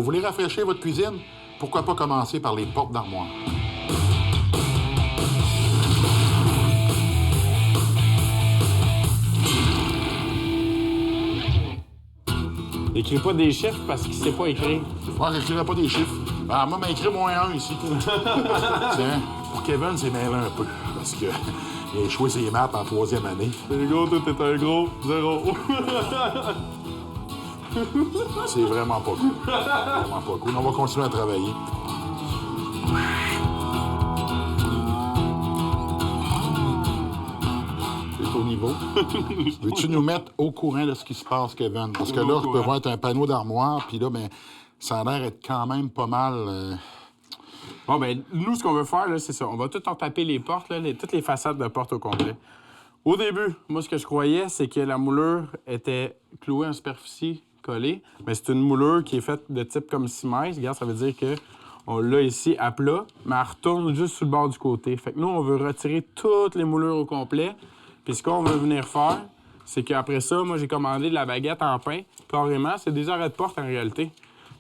Vous voulez rafraîchir votre cuisine? Pourquoi pas commencer par les portes d'armoire? Écris pas des chiffres parce qu'il sait pas écrire. Moi, j'écrirai pas des chiffres. Ah, moi, m'écris -1 ici. Tiens, pour Kevin, c'est mêlé un peu. Parce que il a échoué ses maths en 3e année. Les gars, tout est un gros 0. C'est vraiment pas cool. Vraiment pas cool. On va continuer à travailler. C'est au niveau. Veux-tu nous mettre au courant de ce qui se passe, Kevin? Parce que là, je peux voir être un panneau d'armoire, puis là, ben, ça a l'air d'être quand même pas mal... Bon, ben, nous, ce qu'on veut faire, là, c'est ça. On va tout en taper les portes, là, toutes les façades de porte au complet. Au début, moi, ce que je croyais, c'est que la moulure était clouée en superficie collée. Mais c'est une moulure qui est faite de type comme Siemens. Regarde, ça veut dire que on l'a ici à plat, mais elle retourne juste sur le bord du côté. Fait que nous, on veut retirer toutes les moulures au complet. Puis ce qu'on veut venir faire, c'est qu'après ça, moi, j'ai commandé de la baguette en pain. Carrément, c'est des arrêts de porte en réalité.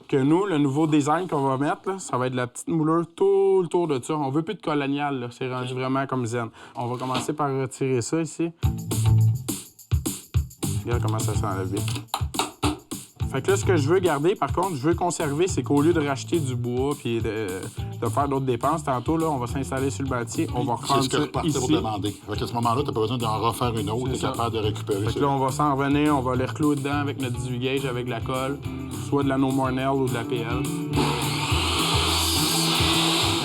Que nous, le nouveau design qu'on va mettre, là, ça va être de la petite moulure tout le tour de ça. On veut plus de colonial, là. C'est rendu vraiment comme zen. On va commencer par retirer ça ici. Regarde comment ça s'enlève bien. Fait que là, ce que je veux garder, par contre, je veux conserver, c'est qu'au lieu de racheter du bois puis de faire d'autres dépenses, tantôt, là, on va s'installer sur le bâti, on va reprendre C'est ce que je partais ici. pour demander. Fait qu'à ce moment-là, t'as pas besoin d'en refaire une autre, t'es capable de récupérer Fait que ça. là, on va s'en revenir, on va les reclouer dedans avec notre 18 gauge, avec la colle, soit de la No More Nail ou de la PL.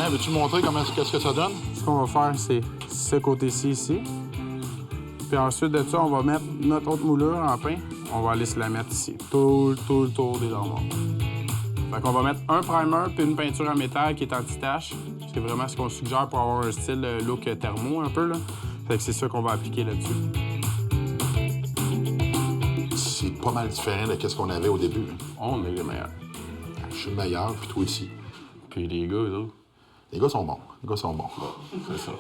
Hein, veux-tu montrer qu'est-ce que ça donne? Ce qu'on va faire, c'est ce côté-ci, ici. Puis ensuite de ça, on va mettre notre autre moulure en pain. On va aller se la mettre ici, tout le tour des armoires. Fait qu'on va mettre un primer puis une peinture en métal qui est anti-tache. C'est vraiment ce qu'on suggère pour avoir un style look thermo un peu, là. Fait que c'est ça qu'on va appliquer là-dessus. C'est pas mal différent de ce qu'on avait au début. Hein. On est les meilleurs. Je suis le meilleur, puis toi aussi. Puis les gars, eux autres. Les gars sont bons. Les gars sont bons. C'est ça.